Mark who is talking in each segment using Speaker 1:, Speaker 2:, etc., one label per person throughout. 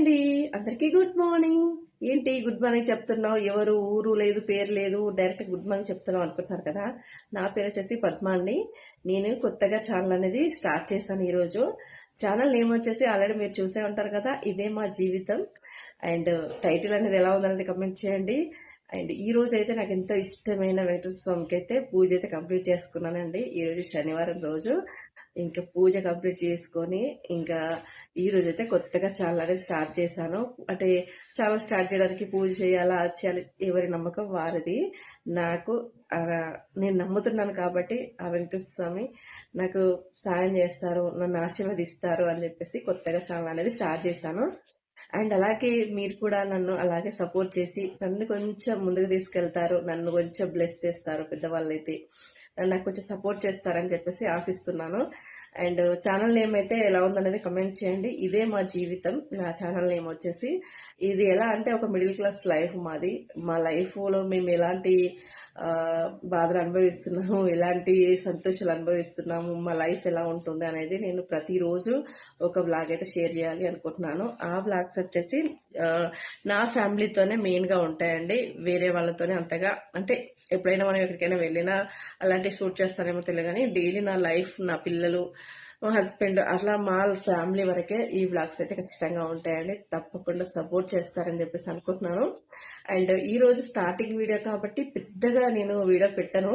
Speaker 1: అండి. అందరికీ good morning. ఏంటి గుడ్ మార్నింగ్ చెప్తున్నావు? ఎవరు ఊరు లేదు, పేరు లేదు, డైరెక్ట్ గుడ్ మార్నింగ్ చెప్తున్నావు అనుకుంటున్నారు కదా. నా పేరు వచ్చేసి పద్మ అండి. నేను కొత్తగా ఛానల్ అనేది స్టార్ట్ చేశాను ఈరోజు. ఛానల్ నేమ్ వచ్చేసి ఆల్రెడీ మీరు చూసే ఉంటారు కదా, ఇదే మా జీవితం. అండ్ టైటిల్ అనేది ఎలా ఉందనేది కమెంట్ చేయండి. అండ్ ఈ రోజు అయితే నాకు ఎంతో ఇష్టమైన వెంకటేశ్వర స్వామికి అయితే పూజ అయితే కంప్లీట్ చేసుకున్నానండి. ఈరోజు శనివారం రోజు ఇంకా పూజ కంప్లీట్ చేసుకొని ఇంకా ఈ రోజు అయితే కొత్తగా ఛానల్ అనేది స్టార్ట్ చేశాను. అంటే ఛానల్ స్టార్ట్ చేయడానికి పూజ చేయాలా, అది చేయాలి, ఎవరి నమ్మకం వారిది. నాకు నేను నమ్ముతున్నాను కాబట్టి ఆ వెంకటేశ్వర స్వామి నాకు సాయం చేస్తారు, నన్ను ఆశీర్వదిస్తారు అని చెప్పేసి కొత్తగా ఛానల్ అనేది స్టార్ట్ చేశాను. అండ్ అలాగే మీరు కూడా నన్ను అలాగే సపోర్ట్ చేసి నన్ను కొంచెం ముందుకు తీసుకెళ్తారు, నన్ను కొంచెం బ్లెస్ చేస్తారు పెద్దవాళ్ళు అయితే, నాకు కొంచెం సపోర్ట్ చేస్తారని చెప్పేసి ఆశిస్తున్నాను. అండ్ ఛానల్ నేమ్ అయితే ఎలా ఉందనేది కమెంట్ చేయండి. ఇదే మా జీవితం. నా ఛానల్ నేమ్ వచ్చేసి ఇది ఎలా అంటే ఒక మిడిల్ క్లాస్ లైఫ్ మాది. మా లైఫ్లో మేము ఎలాంటి బాధలు అనుభవిస్తున్నాము, ఎలాంటి సంతోషాలు అనుభవిస్తున్నాము, మా లైఫ్ ఎలా ఉంటుంది అనేది నేను ప్రతిరోజు ఒక బ్లాగ్ అయితే షేర్ చేయాలి అనుకుంటున్నాను. ఆ బ్లాగ్స్ వచ్చేసి నా ఫ్యామిలీతోనే మెయిన్గా ఉంటాయండి. వేరే వాళ్ళతోనే అంతగా అంటే ఎప్పుడైనా మనం ఎక్కడికైనా వెళ్ళినా అలాంటి షూట్ చేస్తానేమో తెలియదు, కానీ డైలీ నా లైఫ్, నా పిల్లలు, మా హస్బెండ్, అట్లా మా ఫ్యామిలీ వరకే ఈ బ్లాగ్స్ అయితే ఖచ్చితంగా ఉంటాయండి. తప్పకుండా సపోర్ట్ చేస్తారని చెప్పేసి అనుకుంటున్నాను. అండ్ ఈ రోజు స్టార్టింగ్ వీడియో కాబట్టి పెద్దగా నేను వీడియో పెట్టను,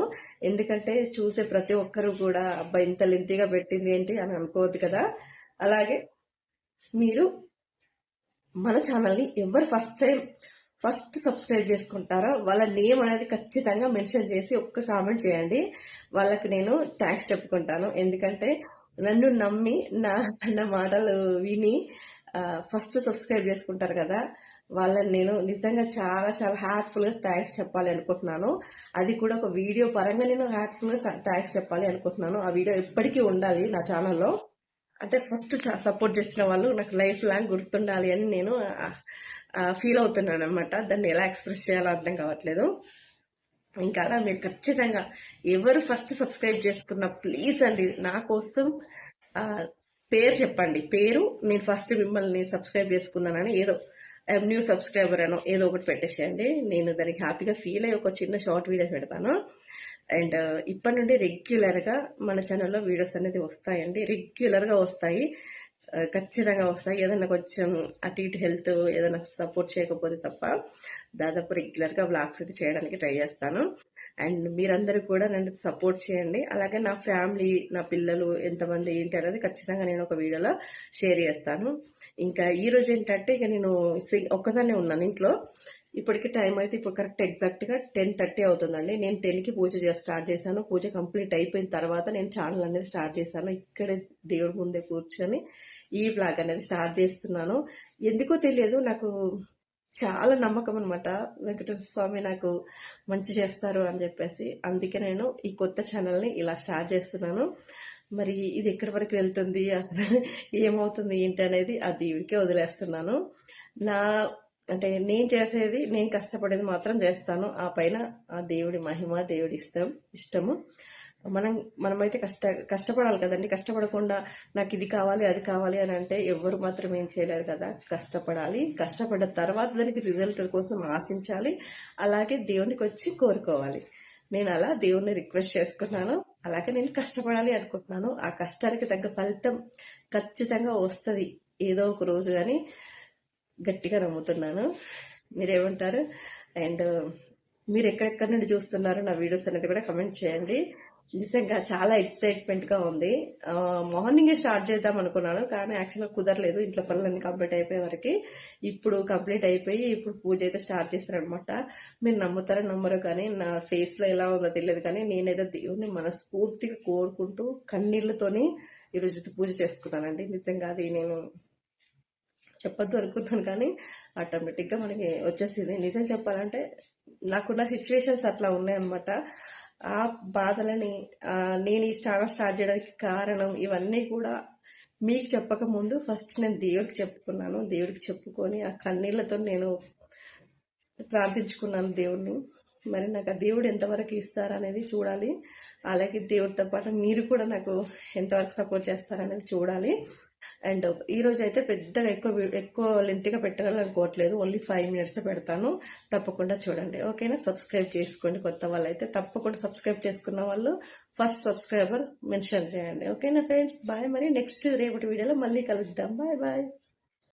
Speaker 1: ఎందుకంటే చూసే ప్రతి ఒక్కరు కూడా అబ్బాయి ఇంత లెంతీగా పెట్టింది ఏంటి అని అనుకోవద్దు కదా. అలాగే మీరు మన ఛానల్ని ఎవరు ఫస్ట్ సబ్స్క్రైబ్ చేసుకుంటారో వాళ్ళ నేమ్ అనేది ఖచ్చితంగా మెన్షన్ చేసి ఒక్క కామెంట్ చేయండి. వాళ్ళకి నేను థ్యాంక్స్ చెప్పుకుంటాను. ఎందుకంటే నన్ను నమ్మి నా మాటలు విని ఫస్ట్ సబ్స్క్రైబ్ చేసుకుంటారు కదా, వాళ్ళని నేను నిజంగా చాలా చాలా హార్ట్ఫుల్గా థ్యాంక్స్ చెప్పాలి అనుకుంటున్నాను. అది కూడా ఒక వీడియో పరంగా నేను హార్ట్ఫుల్గా థ్యాంక్స్ చెప్పాలి అనుకుంటున్నాను. ఆ వీడియో ఎప్పటికీ ఉండాలి నా ఛానల్లో. అంటే ఫస్ట్ సపోర్ట్ చేసిన వాళ్ళు నాకు లైఫ్ లాంగ్ గుర్తుండాలి అని నేను ఫీల్ అవుతున్నాను అనమాట. దాన్ని ఎలా ఎక్స్ప్రెస్ చేయాలో అర్థం కావట్లేదు. ఇంకా అలా మీరు ఖచ్చితంగా ఎవరు ఫస్ట్ సబ్స్క్రైబ్ చేసుకున్నా ప్లీజ్ అండి నా కోసం పేరు చెప్పండి. పేరు నేను ఫస్ట్ మిమ్మల్ని సబ్స్క్రైబ్ చేసుకున్నానని ఏదో న్యూ సబ్స్క్రైబర్ అనో ఏదో ఒకటి పెట్టేసేయండి. నేను దానికి హ్యాపీగా ఫీల్ అయ్యి ఒక చిన్న షార్ట్ వీడియో పెడతాను. అండ్ ఇప్పటి నుండి రెగ్యులర్గా మన ఛానల్లో వీడియోస్ అనేది వస్తాయండి, రెగ్యులర్గా వస్తాయి, ఖచ్చితంగా వస్తాయి. ఏదైనా కొంచెం అటు ఇటు హెల్త్ ఏదైనా సపోర్ట్ చేయకపోతే తప్ప దాదాపు రెగ్యులర్గా బ్లాగ్స్ అయితే చేయడానికి ట్రై చేస్తాను. అండ్ మీరందరూ కూడా నన్ను సపోర్ట్ చేయండి. అలాగే నా ఫ్యామిలీ, నా పిల్లలు ఎంతమంది ఏంటి అనేది ఖచ్చితంగా నేను ఒక వీడియోలో షేర్ చేస్తాను. ఇంకా ఈరోజు ఏంటంటే ఇక నేను ఒక్కదాన్నే ఉన్నాను ఇంట్లో. ఇప్పటికి టైం అయితే ఇప్పుడు కరెక్ట్ ఎగ్జాక్ట్గా 10:30 అవుతుందండి. నేను 10కి పూజ స్టార్ట్ చేశాను. పూజ కంప్లీట్ అయిపోయిన తర్వాత నేను ఛానల్ అనేది స్టార్ట్ చేశాను. ఇక్కడే దేవుడి ముందే కూర్చొని ఈ వ్లాగ్ అనేది స్టార్ట్ చేస్తున్నాను. ఎందుకో తెలియదు, నాకు చాలా నమ్మకం అనమాట వెంకటేశ్వర స్వామి నాకు మంచి చేస్తారు అని చెప్పేసి. అందుకే నేను ఈ కొత్త ఛానల్ని ఇలా స్టార్ట్ చేస్తున్నాను. మరి ఇది ఎక్కడి వరకు వెళ్తుంది, అసలు ఏమవుతుంది ఏంటి అనేది ఆ దేవుడికే వదిలేస్తున్నాను. అంటే నేను చేసేది, నేను కష్టపడేది మాత్రం చేస్తాను. ఆ పైన ఆ దేవుడి మహిమ, దేవుడి ఇష్టము. మనమైతే కష్టపడాలి కదండి. కష్టపడకుండా నాకు ఇది కావాలి అది కావాలి అని అంటే ఎవరు మాత్రం ఏం చేయలేరు కదా. కష్టపడాలి, కష్టపడ్డ తర్వాత దానికి రిజల్ట్ కోసం ఆశించాలి, అలాగే దేవునికి వచ్చి కోరుకోవాలి. నేను అలా దేవుణ్ణి రిక్వెస్ట్ చేసుకున్నాను, అలాగే నేను కష్టపడాలి అనుకుంటున్నాను. ఆ కష్టానికి తగ్గ ఫలితం ఖచ్చితంగా వస్తుంది ఏదో ఒక రోజు అని గట్టిగా నమ్ముతున్నాను. మీరేమంటారు? అండ్ మీరు ఎక్కడెక్కడి నుండి చూస్తున్నారు నా వీడియోస్ అనేది కూడా కమెంట్ చేయండి. నిజంగా చాలా ఎక్సైట్మెంట్గా ఉంది. మార్నింగే స్టార్ట్ చేద్దాం అనుకున్నాను, కానీ యాక్చువల్గా కుదరలేదు. ఇంట్లో పనులన్నీ కంప్లీట్ అయిపోయే వరకు. ఇప్పుడు కంప్లీట్ అయిపోయి ఇప్పుడు పూజ అయితే స్టార్ట్ చేశారనమాట. మీరు నమ్ముతారో నమ్మరో కానీ నా ఫేస్లో ఎలా ఉందో తెలియదు, కానీ నేనైతే దేవుణ్ణి మనస్ఫూర్తిగా కోరుకుంటూ కన్నీళ్లతోని ఈరోజు పూజ చేసుకున్నానండి. నిజంగా అది నేను చెప్పొద్దు అనుకుంటున్నాను, కానీ ఆటోమేటిక్గా మనకి వచ్చేసింది. నిజం చెప్పాలంటే నాకున్న సిచ్యువేషన్స్ అట్లా ఉన్నాయన్నమాట. ఆ బాధలని నేను ఈ స్టార్ట్ చేయడానికి కారణం ఇవన్నీ కూడా మీకు చెప్పక ముందు ఫస్ట్ నేను దేవుడికి చెప్పుకున్నాను. దేవుడికి చెప్పుకొని ఆ కన్నీళ్లతో నేను ప్రార్థించుకున్నాను దేవుడిని. మరి నాకు ఆ దేవుడు ఎంతవరకు ఇస్తారనేది చూడాలి. అలాగే దేవుడితో పాటు మీరు కూడా నాకు ఎంతవరకు సపోర్ట్ చేస్తారనేది చూడాలి. అండ్ ఈరోజు అయితే పెద్దగా ఎక్కువ లెంత్గా పెట్టాలనుకోవట్లేదు, ఓన్లీ 5 minutes పెడతాను. తప్పకుండా చూడండి, ఓకేనా? సబ్స్క్రైబ్ చేసుకోండి. కొత్త వాళ్ళు అయితే తప్పకుండా సబ్స్క్రైబ్ చేసుకున్న వాళ్ళు ఫస్ట్ సబ్స్క్రైబర్ మెన్షన్ చేయండి, ఓకేనా ఫ్రెండ్స్? బాయ్. మరి నెక్స్ట్ రేపటి వీడియోలో మళ్ళీ కలుద్దాం. Bye bye.